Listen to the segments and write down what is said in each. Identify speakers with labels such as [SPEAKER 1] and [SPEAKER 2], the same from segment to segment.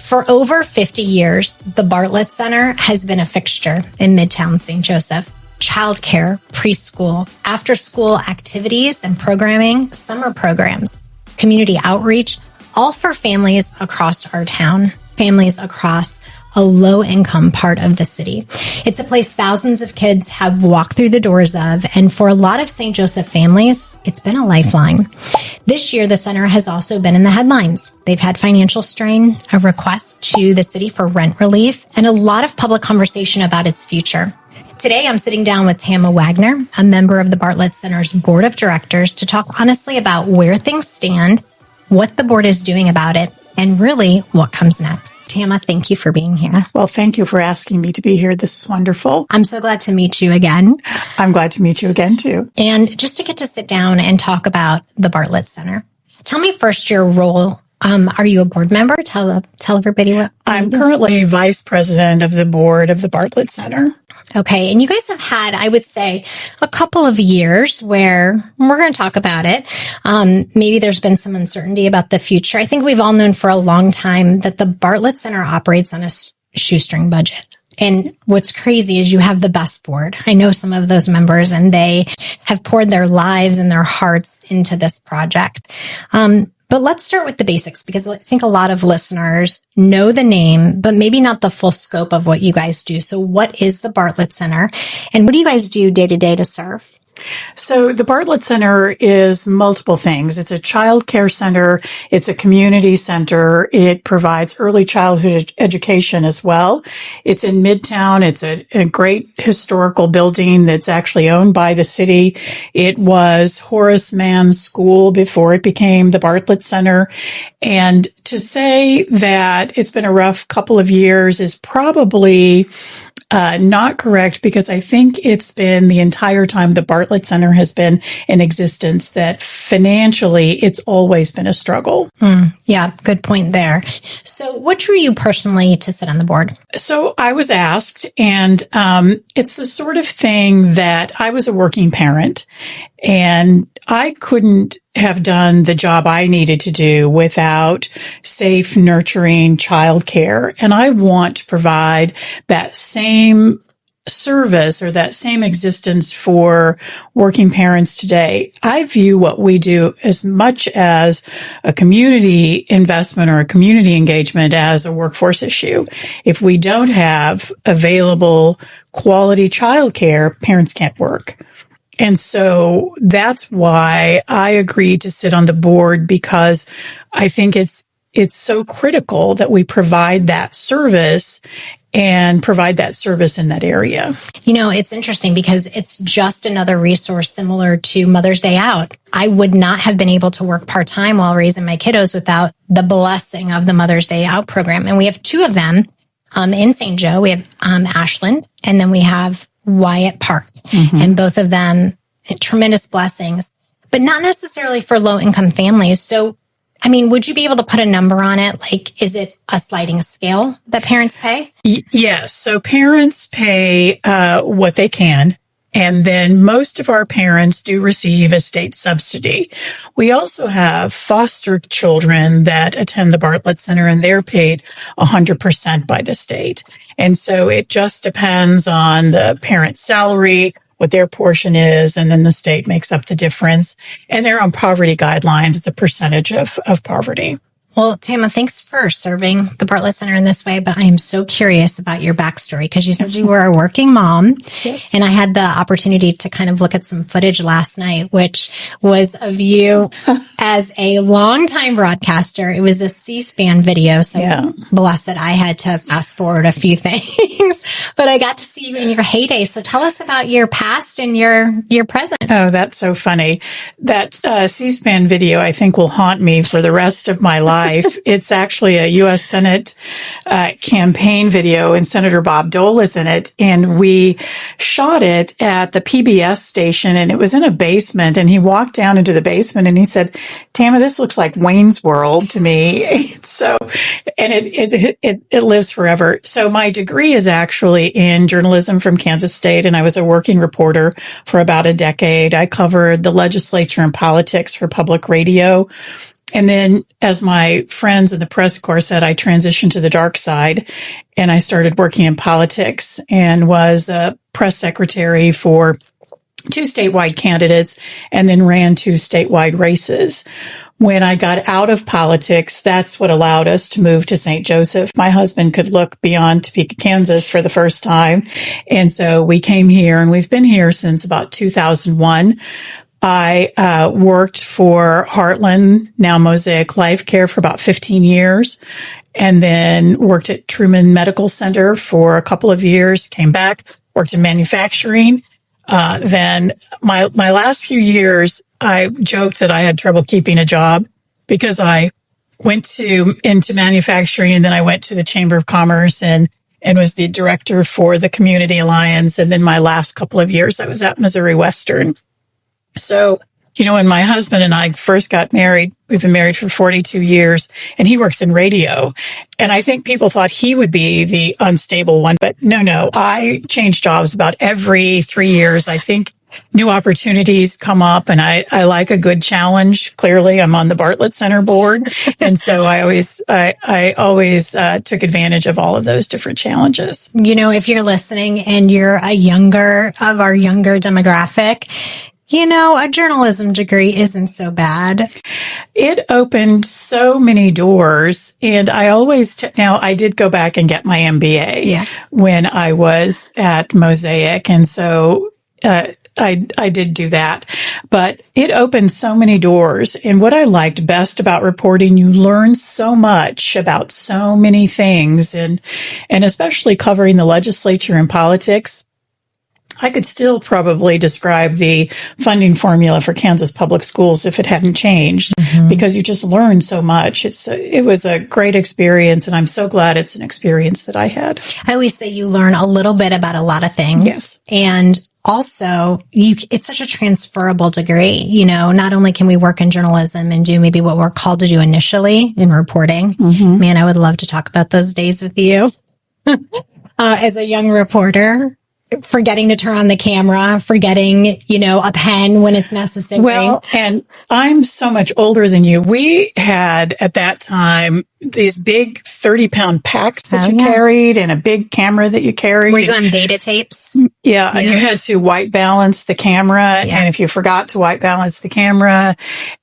[SPEAKER 1] For over 50 years, the Bartlett Center has been a fixture in Midtown St. Joseph. Childcare, preschool, after-school activities and programming, summer programs, community outreach, all for families across our town, families across a low-income part of the city. It's a place thousands of kids have walked through the doors of, and for a lot of St. Joseph families, it's been a lifeline. This year, the center has also been in the headlines. They've had financial strain, a request to the city for rent relief, and a lot of public conversation about its future. Today, I'm sitting down with Tama Wagner, a member of the Bartlett Center's board of directors, to talk honestly about where things stand, what the board is doing about it, and really what comes next. Tama, thank you for being here.
[SPEAKER 2] Well, thank you for asking me to be here. This is wonderful.
[SPEAKER 1] I'm so glad to meet you again.
[SPEAKER 2] I'm glad to meet you again, too.
[SPEAKER 1] And just to get to sit down and talk about the Bartlett Center. Tell me first your role. Are you a board member? Tell everybody what.
[SPEAKER 2] I'm currently vice president of the board of the Bartlett Center.
[SPEAKER 1] Okay. And you guys have had, I would say, a couple of years where we're going to talk about it. Maybe there's been some uncertainty about the future. I think we've all known for a long time that the Bartlett Center operates on a shoestring budget. And what's crazy is you have the best board. I know some of those members, and they have poured their lives and their hearts into this project. But let's start with the basics, because I think a lot of listeners know the name, but maybe not the full scope of what you guys do. So what is the Bartlett Center, and what do you guys do day to day to serve?
[SPEAKER 2] So the Bartlett Center is multiple things. It's a child care center. It's a community center. It provides early childhood education as well. It's in Midtown. It's a great historical building that's actually owned by the city. It was Horace Mann's school before it became the Bartlett Center. And to say that it's been a rough couple of years is probably not correct, because I think it's been the entire time the Bartlett Center has been in existence that financially it's always been a struggle.
[SPEAKER 1] Yeah, good point there. So what drew you personally to sit on the board?
[SPEAKER 2] So I was asked, and it's the sort of thing that I was a working parent, and I couldn't have done the job I needed to do without safe, nurturing childcare. And I want to provide that same service or that same existence for working parents today. I view what we do as much as a community investment or a community engagement as a workforce issue. If we don't have available quality childcare, parents can't work. And so that's why I agreed to sit on the board, because I think it's so critical that we provide that service and provide that service in that area.
[SPEAKER 1] You know, it's interesting because it's just another resource similar to Mother's Day Out. I would not have been able to work part-time while raising my kiddos without the blessing of the Mother's Day Out program. And we have two of them in St. Joe. We have Ashland, and then we have Wyatt Park. And both of them, tremendous blessings, but not necessarily for low-income families. So, I mean, would you be able to put a number on it? Like, is it a sliding scale that parents pay?
[SPEAKER 2] Yes. So parents pay what they can. And then most of our parents do receive a state subsidy. We also have foster children that attend the Bartlett Center, and they're paid 100% by the state. And so it just depends on the parent's salary, what their portion is, and then the state makes up the difference. And they're on poverty guidelines. It's a percentage of poverty.
[SPEAKER 1] Well, Tama, thanks for serving the Bartlett Center in this way, but I am so curious about your backstory, because you said you were a working mom.
[SPEAKER 2] Yes.
[SPEAKER 1] And I had the opportunity to kind of look at some footage last night, which was of you as a longtime broadcaster. It was a C-SPAN video, so blessed that I had to fast forward a few things, but I got to see you in your heyday. So tell us about your past and your present.
[SPEAKER 2] Oh, that's so funny. That C-SPAN video, I think, will haunt me for the rest of my life. It's actually a U.S. Senate campaign video, and Senator Bob Dole is in it. And we shot it at the PBS station, and it was in a basement. And he walked down into the basement and he said, "Tama, this looks like Wayne's World to me." So, and it lives forever. So my degree is actually in journalism from Kansas State, and I was a working reporter for about a decade. I covered the legislature and politics for public radio. And then, as my friends in the press corps said, I transitioned to the dark side and I started working in politics and was a press secretary for 2 statewide candidates and then ran 2 statewide races. When I got out of politics, that's what allowed us to move to St. Joseph. My husband could look beyond Topeka, Kansas for the first time. And so we came here, and we've been here since about 2001. I worked for Heartland, now Mosaic Life Care, for about 15 years, and then worked at Truman Medical Center for a couple of years, came back, worked in manufacturing. Then my last few years, I joked that I had trouble keeping a job because I went into manufacturing, and then I went to the Chamber of Commerce and was the director for the Community Alliance. And then my last couple of years, I was at Missouri Western. So, when my husband and I first got married, we've been married for 42 years, and he works in radio. And I think people thought he would be the unstable one, but no, I change jobs about every 3 years. I think new opportunities come up, and I like a good challenge. Clearly, I'm on the Bartlett Center board. And so I always took advantage of all of those different challenges.
[SPEAKER 1] If you're listening and you're a younger demographic, a journalism degree isn't so bad.
[SPEAKER 2] It opened so many doors, and I always, now I did go back and get my MBA when I was at Mosaic. And so, I did do that, but it opened so many doors. And what I liked best about reporting, you learn so much about so many things, and especially covering the legislature and politics. I could still probably describe the funding formula for Kansas public schools if it hadn't changed, because you just learn so much. It was a great experience, and I'm so glad it's an experience that I had.
[SPEAKER 1] I always say you learn a little bit about a lot of things.
[SPEAKER 2] Yes.
[SPEAKER 1] And also, it's such a transferable degree. Not only can we work in journalism and do maybe what we're called to do initially in reporting. Man, I would love to talk about those days with you as a young reporter. Forgetting to turn on the camera, forgetting, a pen when it's necessary.
[SPEAKER 2] Well, and I'm so much older than you. We had, at that time, these big 30-pound packs that you carried, and a big camera that you carried.
[SPEAKER 1] Were you on beta tapes?
[SPEAKER 2] Yeah. And you had to white balance the camera. And if you forgot to white balance the camera,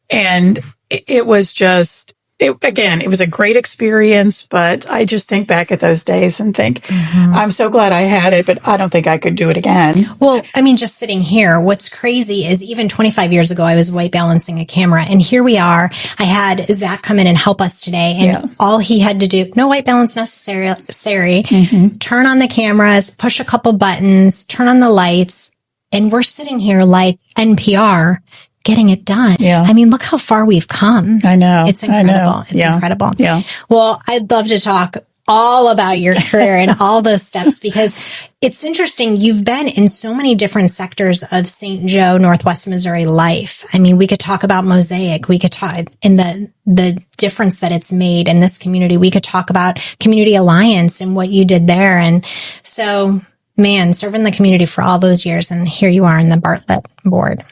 [SPEAKER 2] and it was just... It was a great experience, but I just think back at those days and think, I'm so glad I had it, but I don't think I could do it again.
[SPEAKER 1] Well, just sitting here, what's crazy is even 25 years ago, I was white balancing a camera, and here we are. I had Zach come in and help us today, and all he had to do, no white balance necessary, turn on the cameras, push a couple buttons, turn on the lights, and we're sitting here like NPR, getting it done.
[SPEAKER 2] Yeah.
[SPEAKER 1] Look how far we've come.
[SPEAKER 2] I know.
[SPEAKER 1] It's incredible. It's incredible.
[SPEAKER 2] Yeah.
[SPEAKER 1] Well, I'd love to talk all about your career and all those steps, because it's interesting. You've been in so many different sectors of St. Joe, Northwest Missouri life. We could talk about Mosaic. We could talk in the difference that it's made in this community. We could talk about Community Alliance and what you did there. And so, man, serving the community for all those years, and here you are in the Bartlett board.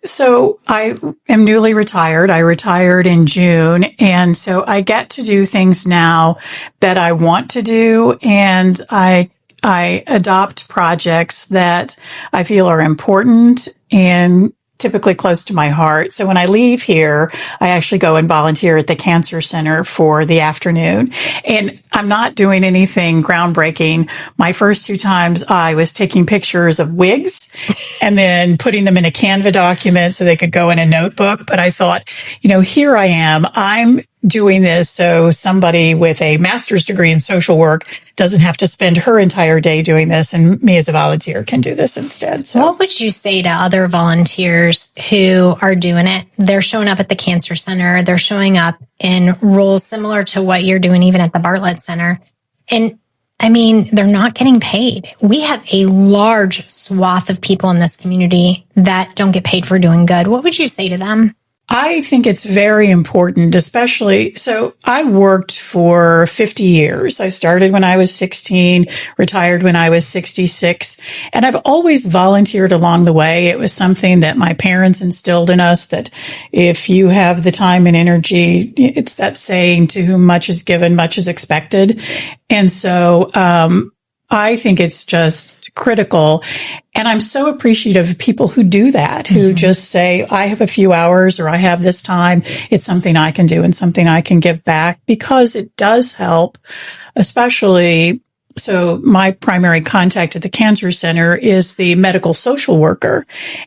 [SPEAKER 2] So I am newly retired. I retired in June. And so I get to do things now that I want to do. And I adopt projects that I feel are important and typically close to my heart. So when I leave here, I actually go and volunteer at the Cancer Center for the afternoon. And I'm not doing anything groundbreaking. My first 2 times I was taking pictures of wigs and then putting them in a Canva document so they could go in a notebook. But I thought, here I am. I'm doing this so somebody with a master's degree in social work doesn't have to spend her entire day doing this, and me as a volunteer can do this instead. So,
[SPEAKER 1] what would you say to other volunteers who are doing it? They're showing up at the Cancer Center. They're showing up in roles similar to what you're doing even at the Bartlett Center. And they're not getting paid. We have a large swath of people in this community that don't get paid for doing good. What would you say to them?
[SPEAKER 2] I think it's very important, especially, so I worked for 50 years. I started when I was 16, retired when I was 66, and I've always volunteered along the way. It was something that my parents instilled in us, that if you have the time and energy, it's that saying, to whom much is given, much is expected. And so, I think it's just critical. And I'm so appreciative of people who do that, who just say, I have a few hours or I have this time. It's something I can do and something I can give back, because it does help, especially. So my primary contact at the Cancer Center is the medical social worker.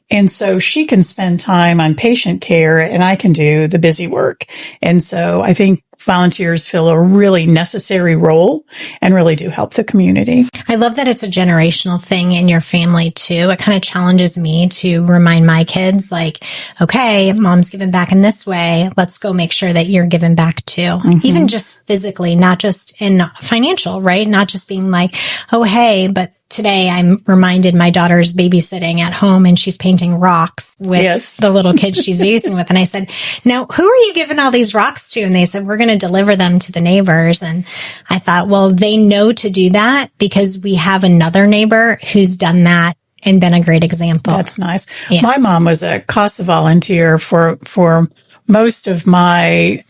[SPEAKER 2] And so she can spend time on patient care and I can do the busy work. And so I think volunteers fill a really necessary role and really do help the community.
[SPEAKER 1] I love that it's a generational thing in your family too. It kind of challenges me to remind my kids, like, okay, mom's giving back in this way. Let's go make sure that you're giving back too. Even just physically, not just in financial, right? Not just being like, oh, hey, but today I'm reminded my daughter's babysitting at home and she's painting rocks with the little kids she's babysitting with. And I said, now, who are you giving all these rocks to? And they said, we're going to deliver them to the neighbors. And I thought, well, they know to do that because we have another neighbor who's done that and been a great example.
[SPEAKER 2] That's nice. Yeah. My mom was a CASA volunteer for most of my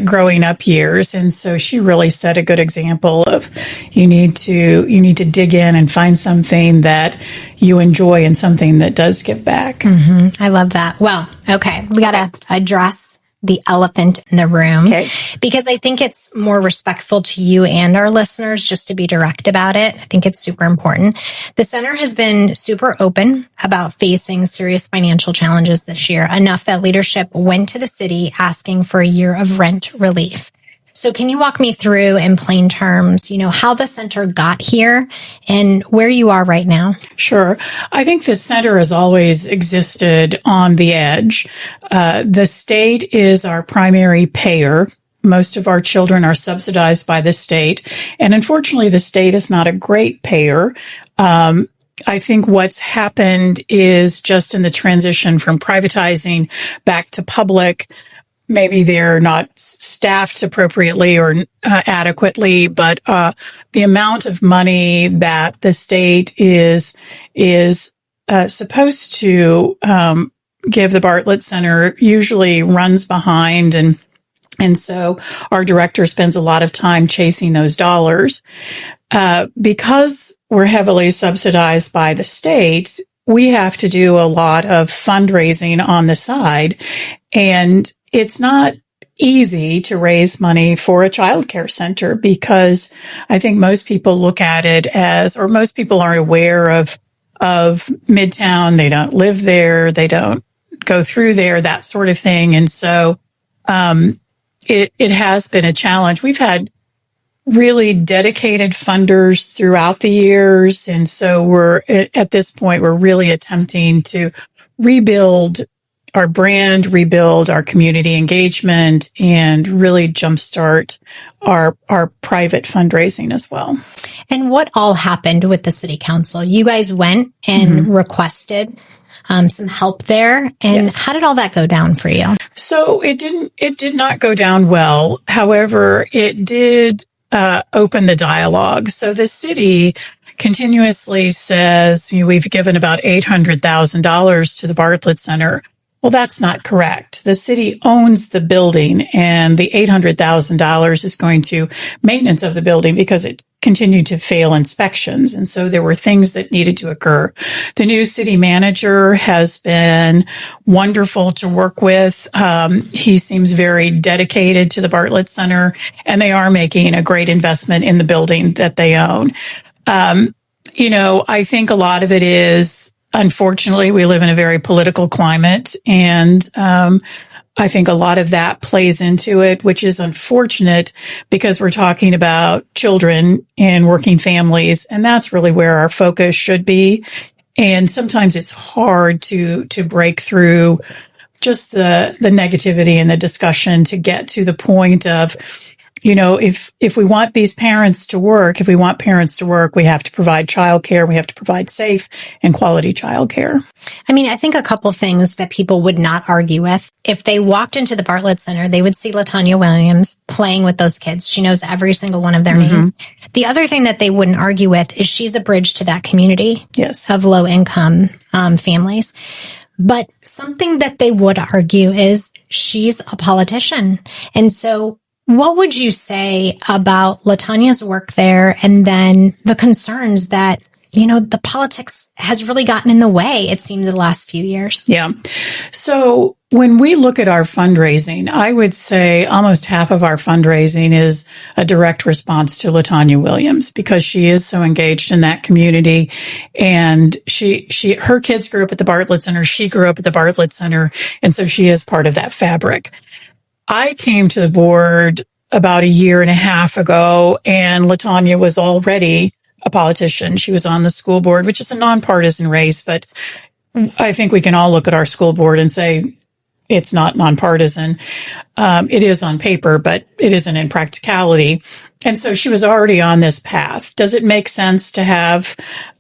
[SPEAKER 2] growing up years. And so she really set a good example of you need to dig in and find something that you enjoy and something that does give back.
[SPEAKER 1] I love that. Well, okay. We got to address the elephant in the room, because I think it's more respectful to you and our listeners just to be direct about it. I think it's super important. The center has been super open about facing serious financial challenges this year, enough that leadership went to the city asking for a year of rent relief. So can you walk me through in plain terms, how the center got here and where you are right now?
[SPEAKER 2] Sure. I think the center has always existed on the edge. The state is our primary payer. Most of our children are subsidized by the state. And unfortunately, the state is not a great payer. I think what's happened is just in the transition from privatizing back to public, maybe they're not staffed appropriately or adequately, but the amount of money that the state is supposed to give the Bartlett Center usually runs behind, and so our director spends a lot of time chasing those dollars. Because we're heavily subsidized by the state, we have to do a lot of fundraising on the side, and it's not easy to raise money for a childcare center, because I think most people look at it as, or most people aren't aware of Midtown. They don't live there. They don't go through there, that sort of thing. And so, it has been a challenge. We've had really dedicated funders throughout the years. And so at this point, we're really attempting to rebuild our brand, rebuild our community engagement, and really jumpstart our private fundraising as well.
[SPEAKER 1] And what all happened with the city council? You guys went and requested some help there. And how did all that go down for you?
[SPEAKER 2] So it did not go down well. However, it did open the dialogue. So the city continuously says, we've given about $800,000 to the Bartlett Center. Well, that's not correct. The city owns the building, and the $800,000 is going to maintenance of the building because it continued to fail inspections. And so there were things that needed to occur. The new city manager has been wonderful to work with. He seems very dedicated to the Bartlett Center, and they are making a great investment in the building that they own. I think a lot of it is, unfortunately, we live in a very political climate, and I think a lot of that plays into it, which is unfortunate because we're talking about children and working families, and that's really where our focus should be. And sometimes it's hard to break through just the negativity and the discussion to get to the point of, if we want these parents to work, if we want parents to work, we have to provide childcare. We have to provide safe and quality childcare.
[SPEAKER 1] I mean, I think a couple things that people would not argue with. If they walked into the Bartlett Center, they would see Latonya Williams playing with those kids. She knows every single one of their names. The other thing that they wouldn't argue with is she's a bridge to that community of low income families. But something that they would argue is she's a politician. And so what would you say about Latonya's work there and then the concerns that, the politics has really gotten in the way, it seems, the last few years?
[SPEAKER 2] Yeah. So when we look at our fundraising, I would say almost half of our fundraising is a direct response to Latonya Williams because she is so engaged in that community. And her kids grew up at the Bartlett Center. She grew up at the Bartlett Center. And so she is part of that fabric. I came to the board about a year and a half ago, and Latonya was already a politician. She was on the school board, which is a nonpartisan race, but I think we can all look at our school board and say it's not nonpartisan. It is on paper, but it isn't in practicality. And so she was already on this path. Does it make sense to have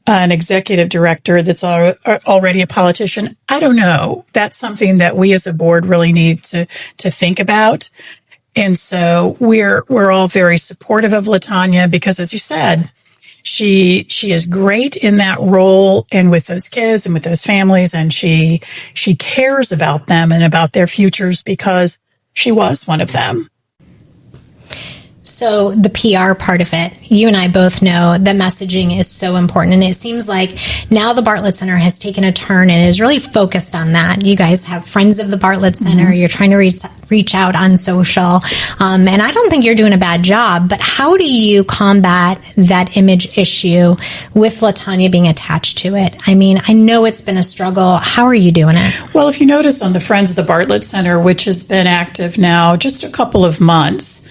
[SPEAKER 2] an executive director that's already a politician? I don't know. That's something that we as a board really need to think about. And so we're all very supportive of Latonya because, as you said, she is great in that role and with those kids and with those families, and she cares about them and about their futures because she was one of them.
[SPEAKER 1] So the PR part of it, you and I both know that messaging is so important. And it seems like now the Bartlett Center has taken a turn and is really focused on that. You guys have friends of the Bartlett Center. You're trying to reach out on social. And I don't think you're doing a bad job, but how do you combat that image issue with Latonya being attached to it? I mean, I know it's been a struggle. How are you doing it?
[SPEAKER 2] Well, if you notice on the Friends of the Bartlett Center, which has been active now just a couple of months,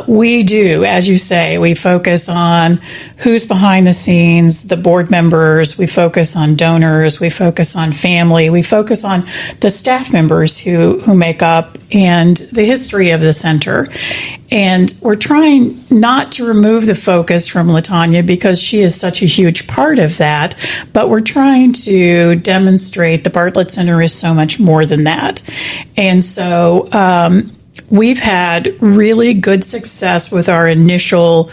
[SPEAKER 2] we do, as you say, we focus on who's behind the scenes, the board members, we focus on donors, we focus on family, we focus on the staff members who make up and the history of the center. And we're trying not to remove the focus from Latonya because she is such a huge part of that, but we're trying to demonstrate the Bartlett Center is so much more than that. And so, we've had really good success with our initial,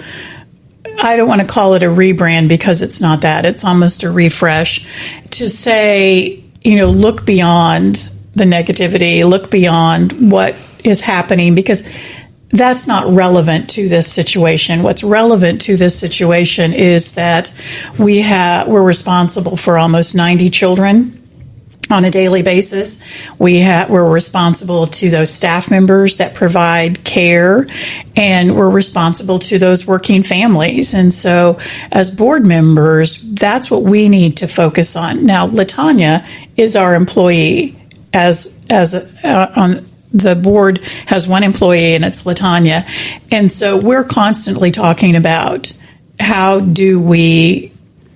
[SPEAKER 2] I don't want to call it a rebrand because it's not that. It's almost a refresh to say, look beyond the negativity, look beyond what is happening because that's not relevant to this situation. What's relevant to this situation is that we're responsible for almost 90 children on a daily basis. We're responsible to those staff members that provide care, and we're responsible to those working families. And so as board members, that's what we need to focus on. Now, Latonya is our employee on the board has one employee, and it's Latonya. And so we're constantly talking about how do we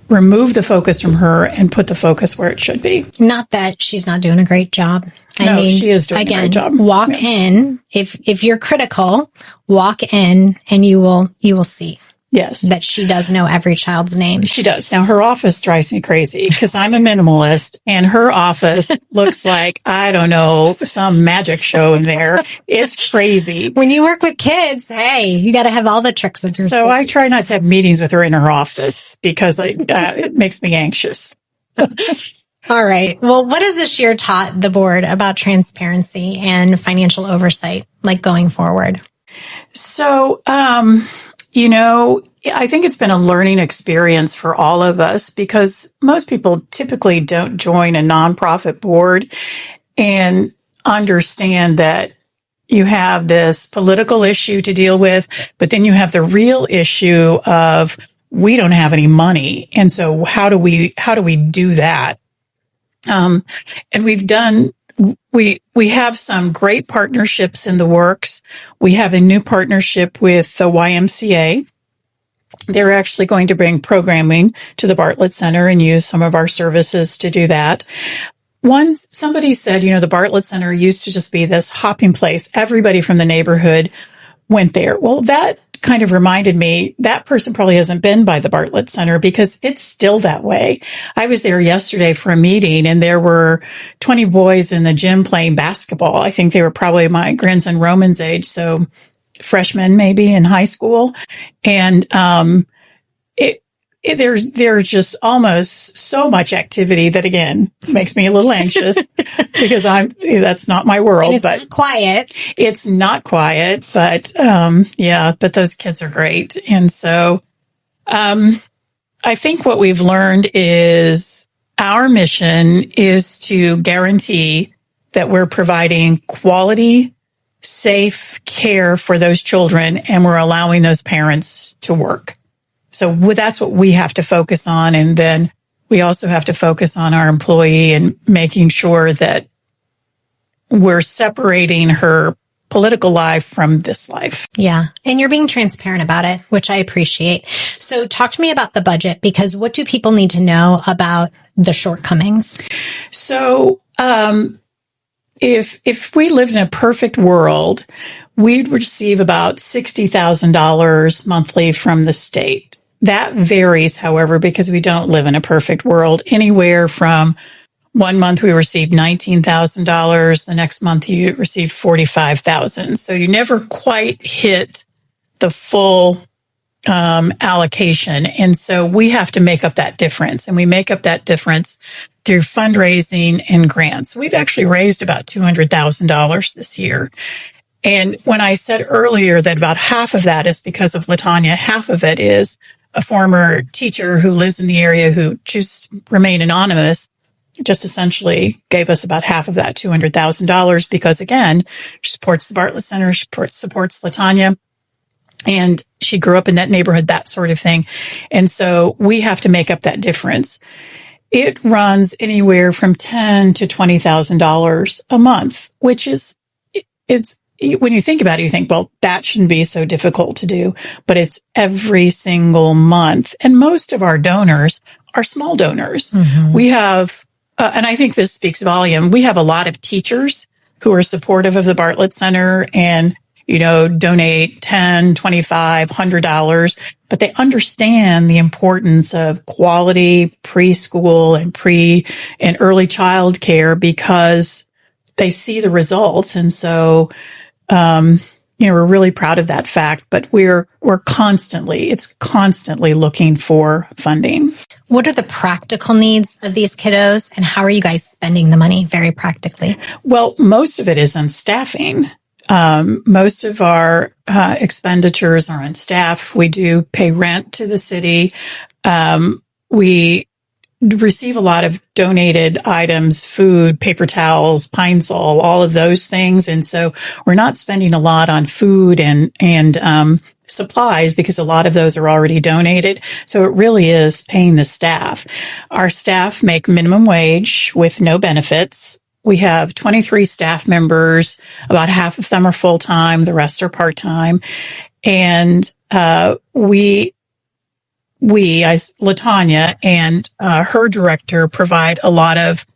[SPEAKER 2] remove the focus from her and put the focus where it should be.
[SPEAKER 1] Not that she's not doing a great job.
[SPEAKER 2] I mean, she is doing a great job.
[SPEAKER 1] Walk in. If you're critical, walk in and you will see.
[SPEAKER 2] Yes.
[SPEAKER 1] That she does know every child's name.
[SPEAKER 2] She does. Now, her office drives me crazy because I'm a minimalist and her office looks like, I don't know, some magic show in there. It's crazy.
[SPEAKER 1] When you work with kids, hey, you got to have all the tricks of your
[SPEAKER 2] So I try not to have meetings with her in her office because it makes me anxious.
[SPEAKER 1] All right. Well, what has this year taught the board about transparency and financial oversight, like going forward?
[SPEAKER 2] So, I think it's been a learning experience for all of us because most people typically don't join a nonprofit board and understand that you have this political issue to deal with, but then you have the real issue of we don't have any money. And so how do we do that? And we have some great partnerships in the works. We have a new partnership with the YMCA. They're actually going to bring programming to the Bartlett Center and use some of our services to do that. Somebody said, the Bartlett Center used to just be this hopping place. Everybody from the neighborhood went there. Well, that kind of reminded me that person probably hasn't been by the Bartlett Center because it's still that way. I was there yesterday for a meeting and there were 20 boys in the gym playing basketball. I think they were probably my grandson Roman's age. So freshmen maybe in high school. And, there's just almost so much activity that again makes me a little anxious because that's not my world.
[SPEAKER 1] And it's
[SPEAKER 2] but
[SPEAKER 1] not quiet.
[SPEAKER 2] It's not quiet, but but those kids are great. And so I think what we've learned is our mission is to guarantee that we're providing quality, safe care for those children and we're allowing those parents to work. So that's what we have to focus on. And then we also have to focus on our employee and making sure that we're separating her political life from this life.
[SPEAKER 1] Yeah. And you're being transparent about it, which I appreciate. So talk to me about the budget, because what do people need to know about the shortcomings?
[SPEAKER 2] So, if we lived in a perfect world, we'd receive about $60,000 monthly from the state. That varies, however, because we don't live in a perfect world. Anywhere from 1 month we received $19,000, the next month you receive $45,000. So you never quite hit the full allocation. And so we have to make up that difference. And we make up that difference through fundraising and grants. We've actually raised about $200,000 this year. And when I said earlier that about half of that is because of Latonya, half of it is a former teacher who lives in the area who chooses to remain anonymous, just essentially gave us about half of that $200,000 because, again, she supports the Bartlett Center, she supports Latonya, and she grew up in that neighborhood, that sort of thing. And so we have to make up that difference. It runs anywhere from $10,000 to $20,000 a month, which is, it's, when you think about it, you think, well, that shouldn't be so difficult to do, but it's every single month. And most of our donors are small donors. Mm-hmm. We have, and I think this speaks volume, we have a lot of teachers who are supportive of the Bartlett Center and, donate $10, $25, $100, but they understand the importance of quality preschool and early child care because they see the results. And so, we're really proud of that fact, but we're constantly looking for funding.
[SPEAKER 1] What are the practical needs of these kiddos and how are you guys spending the money very practically? Well,
[SPEAKER 2] most of it is on staffing. Most of our expenditures are on staff. We do pay rent to the city. We receive a lot of donated items, food, paper towels, Pine Sol, all of those things. And so we're not spending a lot on food and supplies because a lot of those are already donated. So it really is paying the staff. Our staff make minimum wage with no benefits. We have 23 staff members. About half of them are full-time. The rest are part-time. And, we, as Latonya and her director, provide a lot of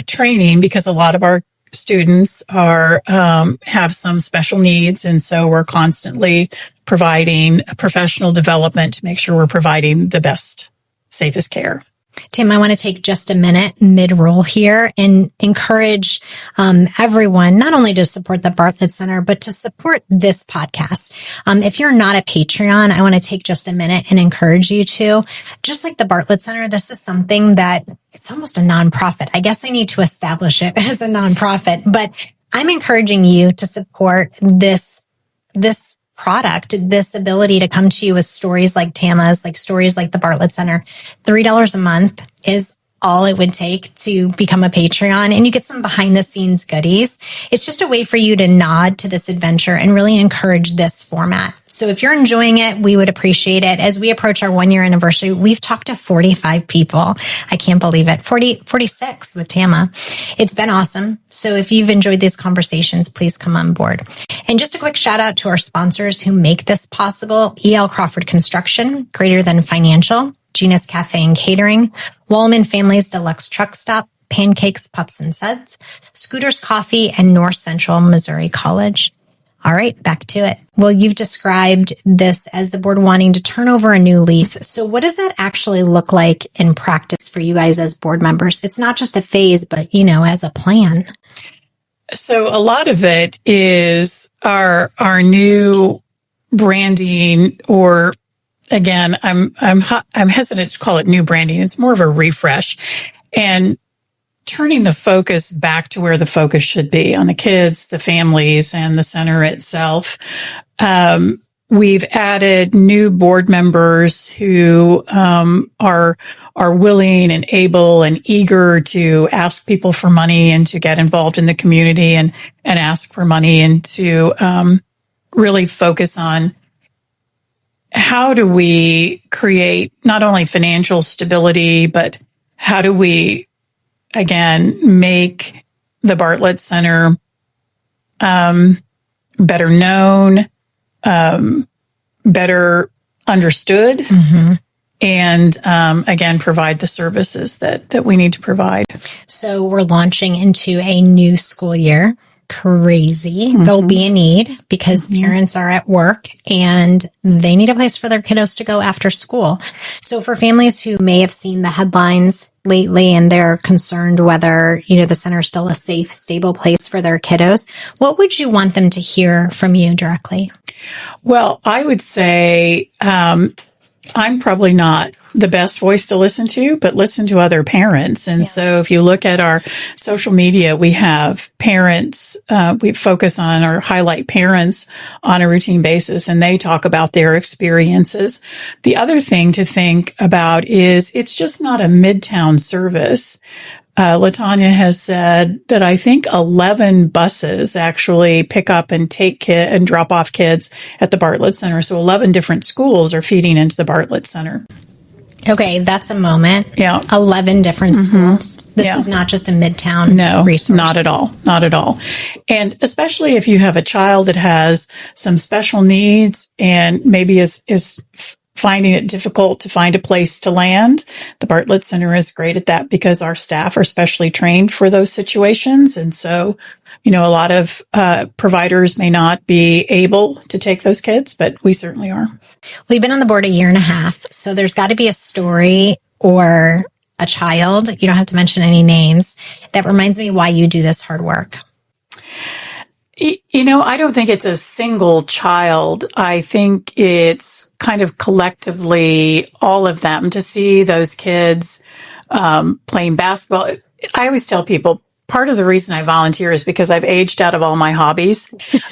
[SPEAKER 2] training because a lot of our students are have some special needs, and so we're constantly providing professional development to make sure we're providing the best, safest care.
[SPEAKER 1] Tim, I want to take just a minute mid-roll here and encourage everyone not only to support the Bartlett Center, but to support this podcast. If you're not a Patreon, I want to take just a minute and encourage you to. Just like the Bartlett Center, this is something that it's almost a nonprofit. I guess I need to establish it as a nonprofit, but I'm encouraging you to support this product, this ability to come to you with stories like Tama's, like stories like the Bartlett Center. $3 a month is all it would take to become a Patreon, and you get some behind the scenes goodies. It's just a way for you to nod to this adventure and really encourage this format. So if you're enjoying it, we would appreciate it. As we approach our 1 year anniversary, we've talked to 45 people. I can't believe it. 46 with Tama. It's been awesome. So if you've enjoyed these conversations, please come on board. And just a quick shout out to our sponsors who make this possible. E.L. Crawford Construction, Greater Than Financial, Gina's Cafe and Catering, Wallman Families Deluxe Truck Stop, Pancakes, Pups and Suds, Scooters Coffee, and North Central Missouri College. All right, back to it. Well, you've described this as the board wanting to turn over a new leaf. So what does that actually look like in practice for you guys as board members? It's not just a phase, but, as a plan.
[SPEAKER 2] So a lot of it is our new branding, or again, I'm hesitant to call it new branding. It's more of a refresh, and turning the focus back to where the focus should be, on the kids, the families, and the center itself. We've added new board members who are willing and able and eager to ask people for money and to get involved in the community and ask for money, and to really focus on how do we create not only financial stability, but how do we, again, make the Bartlett Center better known, better understood, and again, provide the services that we need to provide.
[SPEAKER 1] So we're launching into a new school year. Crazy. There'll be a need because parents are at work and they need a place for their kiddos to go after school. So for families who may have seen the headlines lately and they're concerned whether, the center is still a safe, stable place for their kiddos, what would you want them to hear from you directly?
[SPEAKER 2] Well, I would say I'm probably not the best voice to listen to, but listen to other parents. And so if you look at our social media, we have parents, we focus on or highlight parents on a routine basis, and they talk about their experiences. The other thing to think about is it's just not a Midtown service. Latonya has said that I think 11 buses actually pick up and take and drop off kids at the Bartlett Center. So 11 different schools are feeding into the Bartlett Center.
[SPEAKER 1] Okay, that's a moment.
[SPEAKER 2] Yeah.
[SPEAKER 1] 11 different schools. This is not just a Midtown resource.
[SPEAKER 2] Not at all. Not at all. And especially if you have a child that has some special needs and maybe is finding it difficult to find a place to land, the Bartlett Center is great at that because our staff are specially trained for those situations. And so, a lot of providers may not be able to take those kids, but we certainly are.
[SPEAKER 1] We've been on the board a year and a half, so there's got to be a story or a child, you don't have to mention any names, that reminds me why you do this hard work.
[SPEAKER 2] I don't think it's a single child. I think it's kind of collectively all of them, to see those kids playing basketball. I always tell people, part of the reason I volunteer is because I've aged out of all my hobbies.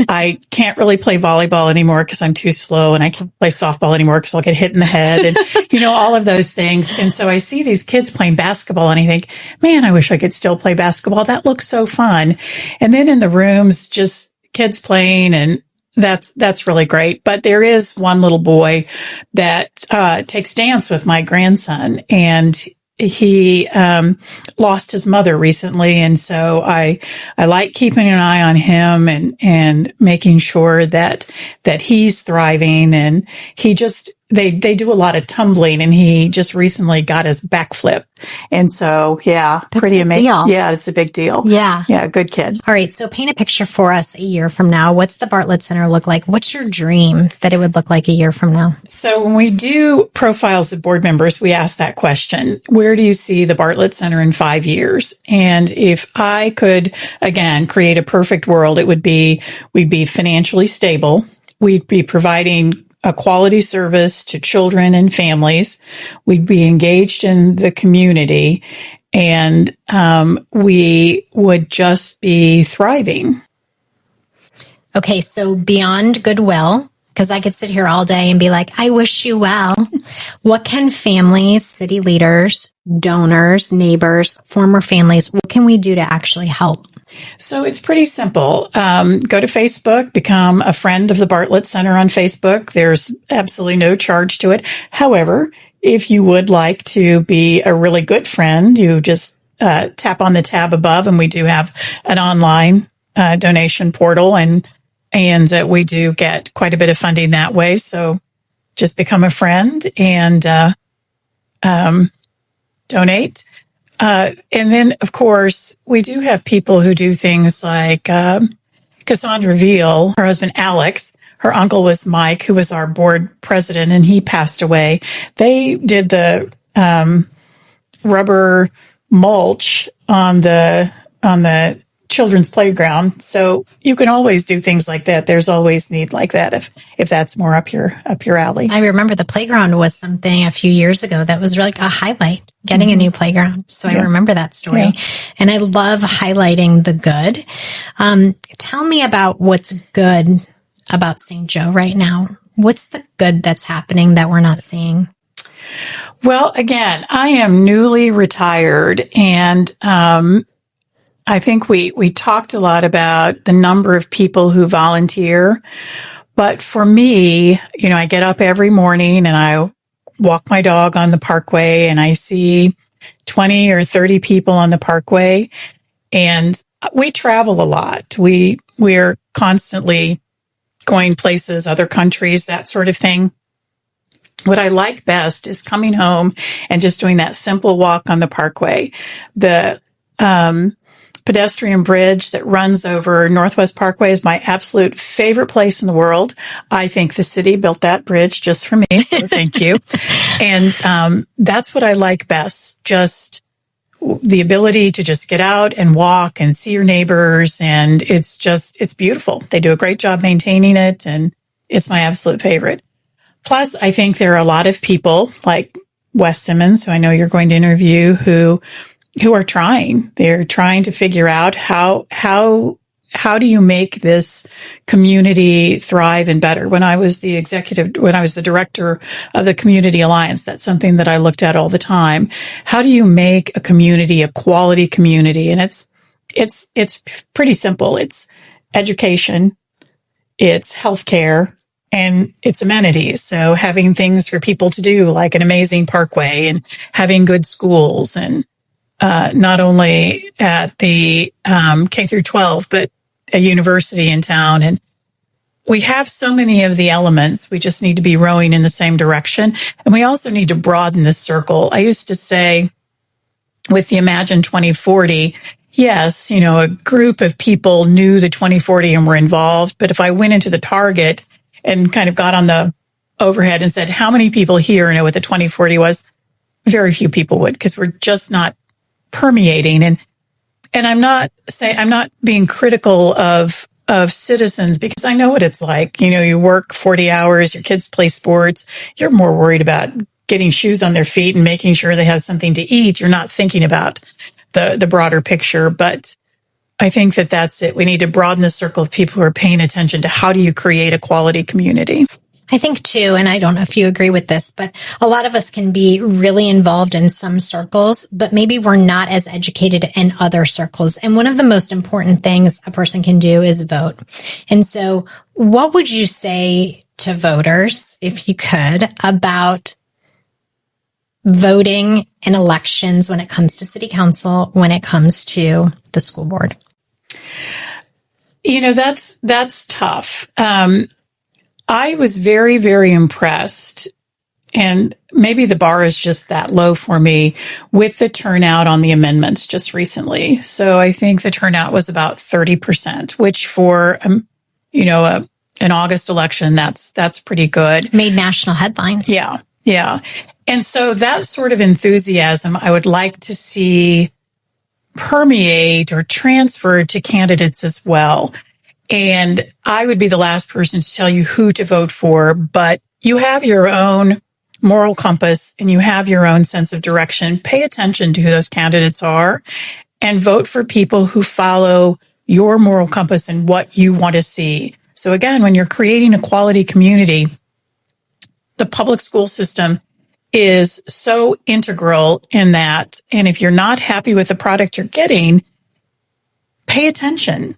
[SPEAKER 2] I can't really play volleyball anymore because I'm too slow, and I can't play softball anymore because I'll get hit in the head and, all of those things. And so I see these kids playing basketball and I think, man, I wish I could still play basketball. That looks so fun. And then in the rooms, just kids playing, and that's really great. But there is one little boy that takes dance with my grandson, and he lost his mother recently, and so I like keeping an eye on him and making sure that he's thriving. And he just they do a lot of tumbling, and he just recently got his backflip. And so, that's pretty amazing. Yeah, it's a big deal. Yeah, good kid.
[SPEAKER 1] All right, so paint a picture for us a year from now. What's the Bartlett Center look like? What's your dream that it would look like a year from now?
[SPEAKER 2] So when we do profiles of board members, we ask that question: where do you see the Bartlett Center in 5 years? And if I could, again, create a perfect world, it would be, we'd be financially stable. We'd be providing a quality service to children and families. We'd be engaged in the community, and we would just be thriving.
[SPEAKER 1] Okay, so beyond goodwill, because I could sit here all day and be like, I wish you well. What can families, city leaders, donors, neighbors, former families, what can we do to actually help?
[SPEAKER 2] So it's pretty simple. Go to Facebook, become a friend of the Bartlett Center on Facebook. There's absolutely no charge to it. However, if you would like to be a really good friend, you just tap on the tab above, and we do have an online donation portal, and we do get quite a bit of funding that way. So just become a friend and donate. And then, of course, we do have people who do things like Cassandra Veal, her husband Alex, her uncle was Mike, who was our board president, and he passed away. They did the rubber mulch on the children's playground. So you can always do things like that. There's always need like that if that's more up your alley.
[SPEAKER 1] I remember the playground was something a few years ago that was like a highlight, getting a new playground. So I remember that story. Yeah. And I love highlighting the good. Tell me about what's good about St. Joe right now. What's the good that's happening that we're not seeing?
[SPEAKER 2] Well, again, I am newly retired, and I think we talked a lot about the number of people who volunteer. But for me, I get up every morning and I walk my dog on the parkway, and I see 20 or 30 people on the parkway, and we travel a lot. We're constantly going places, other countries, that sort of thing. What I like best is coming home and just doing that simple walk on the parkway. The pedestrian bridge that runs over Northwest Parkway is my absolute favorite place in the world. I think the city built that bridge just for me, so thank you. And that's what I like best, just the ability to just get out and walk and see your neighbors. And it's beautiful. They do a great job maintaining it, and it's my absolute favorite. Plus, I think there are a lot of people like Wes Simmons, who I know you're going to interview, who are trying. They're trying to figure out how do you make this community thrive and better. When I was the director of the Community Alliance, that's something that I looked at all the time. How do you make a community a quality community? And it's pretty simple. It's education, it's healthcare, and it's amenities. So having things for people to do, like an amazing parkway, and having good schools, and not only at the K through 12, but a university in town. And we have so many of the elements. We just need to be rowing in the same direction. And we also need to broaden the circle. I used to say with the Imagine 2040, yes, a group of people knew the 2040 and were involved. But if I went into the Target and kind of got on the overhead and said, how many people here know what the 2040 was? Very few people would, because we're just not permeating. And I'm not being critical of citizens, because I know what it's like. You work 40 hours, your kids play sports. You're more worried about getting shoes on their feet and making sure they have something to eat. You're not thinking about the broader picture. But I think that's it. We need to broaden the circle of people who are paying attention to how do you create a quality community.
[SPEAKER 1] I think too, and I don't know if you agree with this, but a lot of us can be really involved in some circles, but maybe we're not as educated in other circles. And one of the most important things a person can do is vote. And so what would you say to voters, if you could, about voting in elections when it comes to city council, when it comes to the school board?
[SPEAKER 2] That's tough. I was very, very impressed, and maybe the bar is just that low for me, with the turnout on the amendments just recently. So I think the turnout was about 30%, which for, an August election, that's pretty good.
[SPEAKER 1] Made national headlines.
[SPEAKER 2] Yeah. Yeah. And so that sort of enthusiasm I would like to see permeate or transfer to candidates as well. And I would be the last person to tell you who to vote for, but you have your own moral compass and you have your own sense of direction. Pay attention to who those candidates are and vote for people who follow your moral compass and what you want to see. So again, when you're creating a quality community, the public school system is so integral in that. And if you're not happy with the product you're getting, pay attention.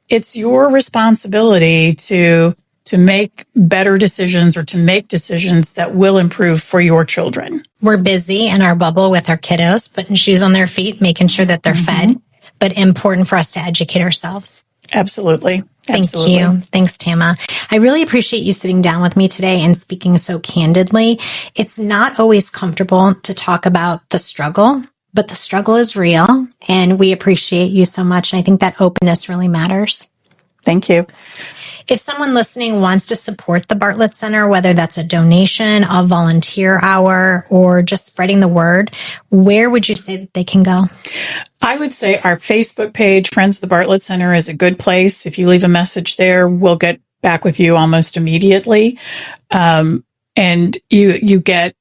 [SPEAKER 2] It's your responsibility to make better decisions, or to make decisions that will improve for your children.
[SPEAKER 1] We're busy in our bubble with our kiddos, putting shoes on their feet, making sure that they're fed, but important for us to educate ourselves.
[SPEAKER 2] Absolutely.
[SPEAKER 1] Thank you. Thanks, Tama. I really appreciate you sitting down with me today and speaking so candidly. It's not always comfortable to talk about the struggle, but the struggle is real, and we appreciate you so much. And I think that openness really matters.
[SPEAKER 2] Thank you.
[SPEAKER 1] If someone listening wants to support the Bartlett Center, whether that's a donation, a volunteer hour, or just spreading the word, where would you say that they can go?
[SPEAKER 2] I would say our Facebook page, Friends of the Bartlett Center, is a good place. If you leave a message there, we'll get back with you almost immediately. And you get,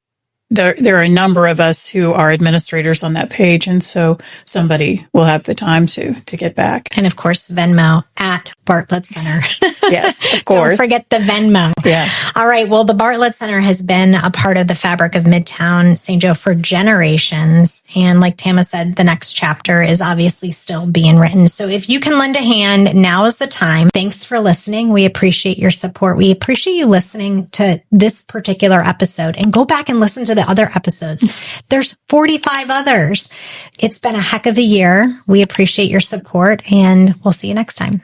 [SPEAKER 2] there are a number of us who are administrators on that page. And so somebody will have the time to get back.
[SPEAKER 1] And of course, Venmo at Bartlett Center.
[SPEAKER 2] Yes, of course.
[SPEAKER 1] Don't forget the Venmo.
[SPEAKER 2] Yeah.
[SPEAKER 1] All right. Well, the Bartlett Center has been a part of the fabric of Midtown St. Joe for generations. And like Tama said, the next chapter is obviously still being written. So if you can lend a hand, now is the time. Thanks for listening. We appreciate your support. We appreciate you listening to this particular episode, and go back and listen to the other episodes. There's 45 others. It's been a heck of a year. We appreciate your support, and we'll see you next time.